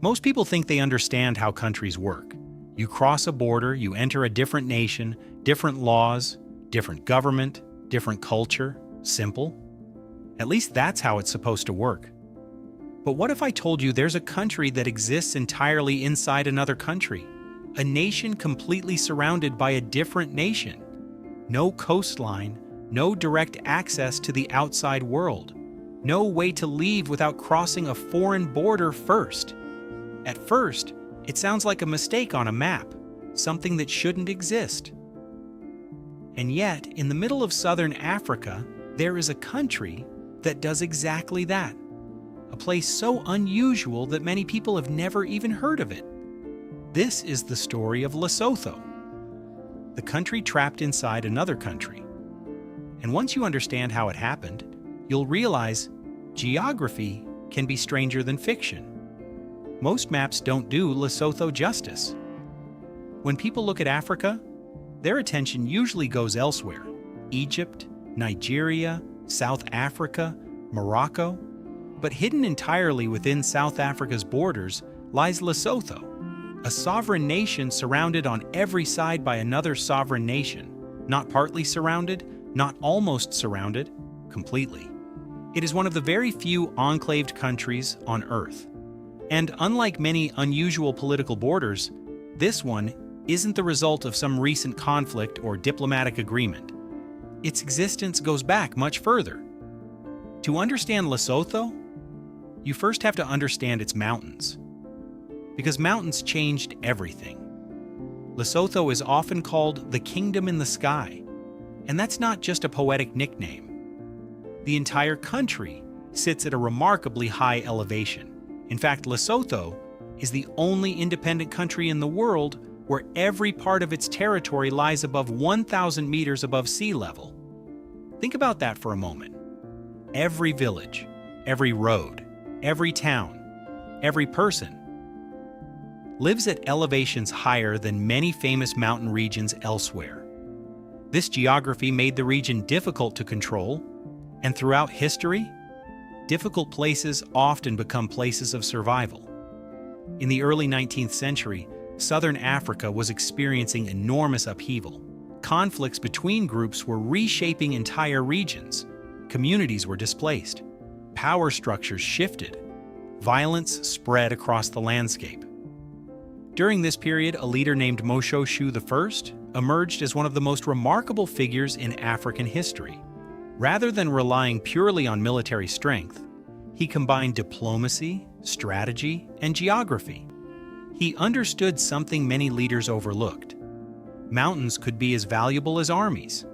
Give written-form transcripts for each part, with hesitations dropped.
Most people think they understand how countries work. You cross a border, you enter a different nation, different laws, different government, different culture. Simple. At least that's how it's supposed to work. But what if I told you there's a country that exists entirely inside another country? A nation completely surrounded by a different nation. No coastline, no direct access to the outside world. No way to leave without crossing a foreign border first. At first, it sounds like a mistake on a map, something that shouldn't exist. And yet, in the middle of southern Africa, there is a country that does exactly that. A place so unusual that many people have never even heard of it. This is the story of Lesotho, the country trapped inside another country. And once you understand how it happened, you'll realize geography can be stranger than fiction. Most maps don't do Lesotho justice. When people look at Africa, their attention usually goes elsewhere. Egypt, Nigeria, South Africa, Morocco. But hidden entirely within South Africa's borders lies Lesotho, a sovereign nation surrounded on every side by another sovereign nation. Not partly surrounded, not almost surrounded, completely. It is one of the very few enclaved countries on Earth. And unlike many unusual political borders, this one isn't the result of some recent conflict or diplomatic agreement. Its existence goes back much further. To understand Lesotho, you first have to understand its mountains. Because mountains changed everything. Lesotho is often called the Kingdom in the Sky, and that's not just a poetic nickname. The entire country sits at a remarkably high elevation. In fact, Lesotho is the only independent country in the world where every part of its territory lies above 1,000 meters above sea level. Think about that for a moment. Every village, every road, every town, every person lives at elevations higher than many famous mountain regions elsewhere. This geography made the region difficult to control, and throughout history, difficult places often become places of survival. In the early 19th century, southern Africa was experiencing enormous upheaval. Conflicts between groups were reshaping entire regions. Communities were displaced. Power structures shifted. Violence spread across the landscape. During this period, a leader named Moshoeshoe I emerged as one of the most remarkable figures in African history. Rather than relying purely on military strength, he combined diplomacy, strategy, and geography. He understood something many leaders overlooked. Mountains could be as valuable as armies.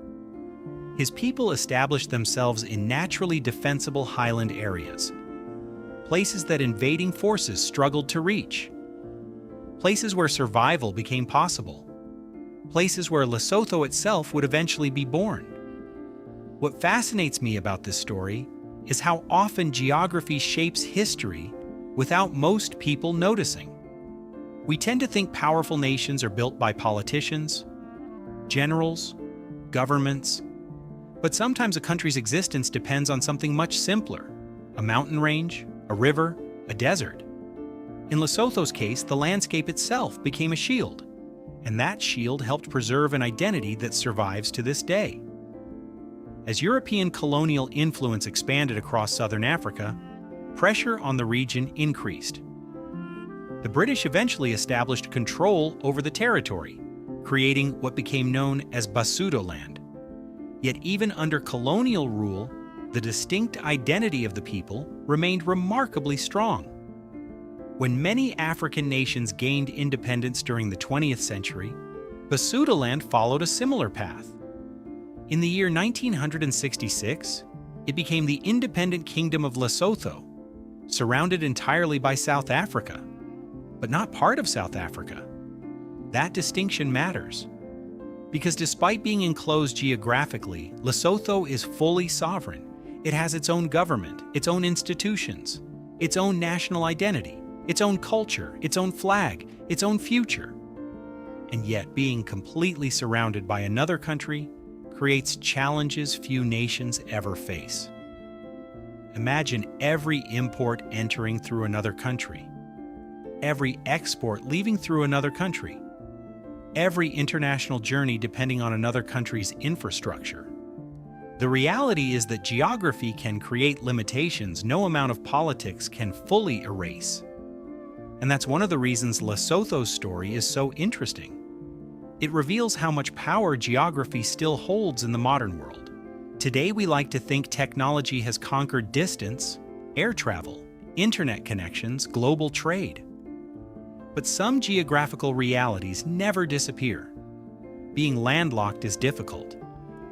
His people established themselves in naturally defensible highland areas, places that invading forces struggled to reach, places where survival became possible, places where Lesotho itself would eventually be born. What fascinates me about this story is how often geography shapes history without most people noticing. We tend to think powerful nations are built by politicians, generals, governments, but sometimes a country's existence depends on something much simpler: a mountain range, a river, a desert. In Lesotho's case, the landscape itself became a shield, and that shield helped preserve an identity that survives to this day. As European colonial influence expanded across southern Africa, pressure on the region increased. The British eventually established control over the territory, creating what became known as Basutoland. Yet even under colonial rule, the distinct identity of the people remained remarkably strong. When many African nations gained independence during the 20th century, Basutoland followed a similar path. In the year 1966, it became the independent Kingdom of Lesotho, surrounded entirely by South Africa, but not part of South Africa. That distinction matters, because despite being enclosed geographically, Lesotho is fully sovereign. It has its own government, its own institutions, its own national identity, its own culture, its own flag, its own future. And yet, being completely surrounded by another country creates challenges few nations ever face. Imagine every import entering through another country. every export leaving through another country, every international journey depending on another country's infrastructure. The reality is that geography can create limitations no amount of politics can fully erase. And that's one of the reasons Lesotho's story is so interesting. It reveals how much power geography still holds in the modern world. Today we like to think technology has conquered distance, air travel, internet connections, global trade. But some geographical realities never disappear. Being landlocked is difficult.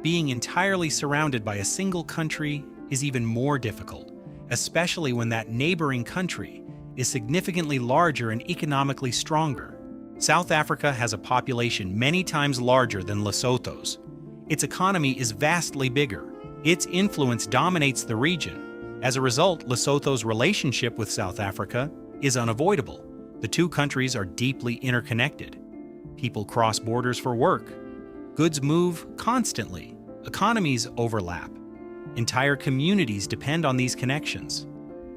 Being entirely surrounded by a single country is even more difficult, especially when that neighboring country is significantly larger and economically stronger. South Africa has a population many times larger than Lesotho's. Its economy is vastly bigger. Its influence dominates the region. As a result, Lesotho's relationship with South Africa is unavoidable. The two countries are deeply interconnected. People cross borders for work. Goods move constantly. Economies overlap. Entire communities depend on these connections.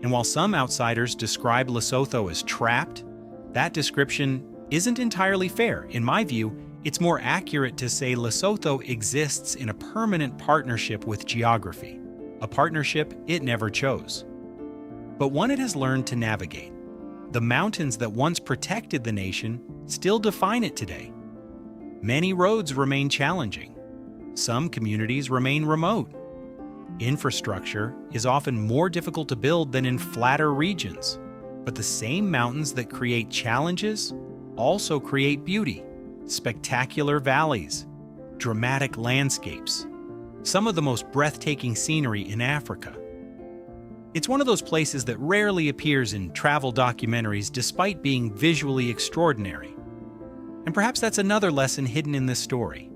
And while some outsiders describe Lesotho as trapped, that description isn't entirely fair. In my view, it's more accurate to say Lesotho exists in a permanent partnership with geography, a partnership it never chose, but one it has learned to navigate. The mountains that once protected the nation still define it today. Many roads remain challenging. Some communities remain remote. Infrastructure is often more difficult to build than in flatter regions, but the same mountains that create challenges also create beauty, spectacular valleys, dramatic landscapes, some of the most breathtaking scenery in Africa. It's one of those places that rarely appears in travel documentaries despite being visually extraordinary. And perhaps that's another lesson hidden in this story.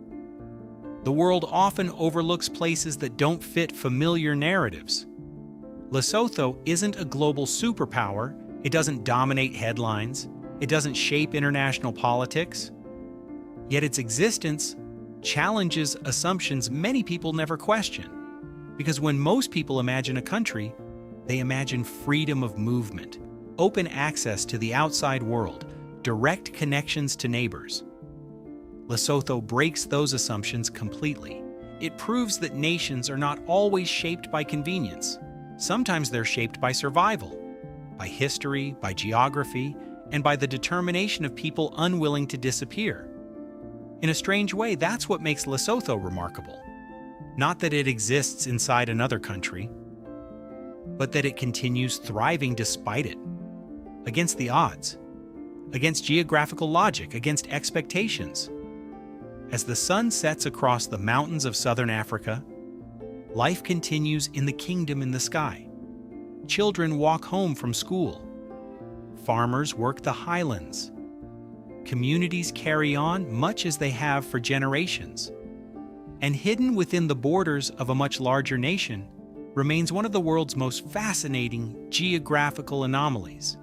The world often overlooks places that don't fit familiar narratives. Lesotho isn't a global superpower. It doesn't dominate headlines. It doesn't shape international politics. Yet its existence challenges assumptions many people never question. Because when most people imagine a country, they imagine freedom of movement, open access to the outside world, direct connections to neighbors. Lesotho breaks those assumptions completely. It proves that nations are not always shaped by convenience. Sometimes they're shaped by survival, by history, by geography, and by the determination of people unwilling to disappear. In a strange way, that's what makes Lesotho remarkable. Not that it exists inside another country, but that it continues thriving despite it, against the odds, against geographical logic, against expectations. As the sun sets across the mountains of southern Africa, life continues in the kingdom in the sky. Children walk home from school. Farmers work the highlands. Communities carry on much as they have for generations. And hidden within the borders of a much larger nation remains one of the world's most fascinating geographical anomalies.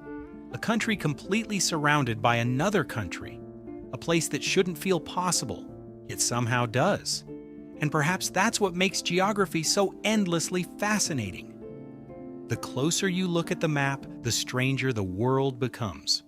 A country completely surrounded by another country, a place that shouldn't feel possible, yet somehow does. And perhaps that's what makes geography so endlessly fascinating. The closer you look at the map, the stranger the world becomes.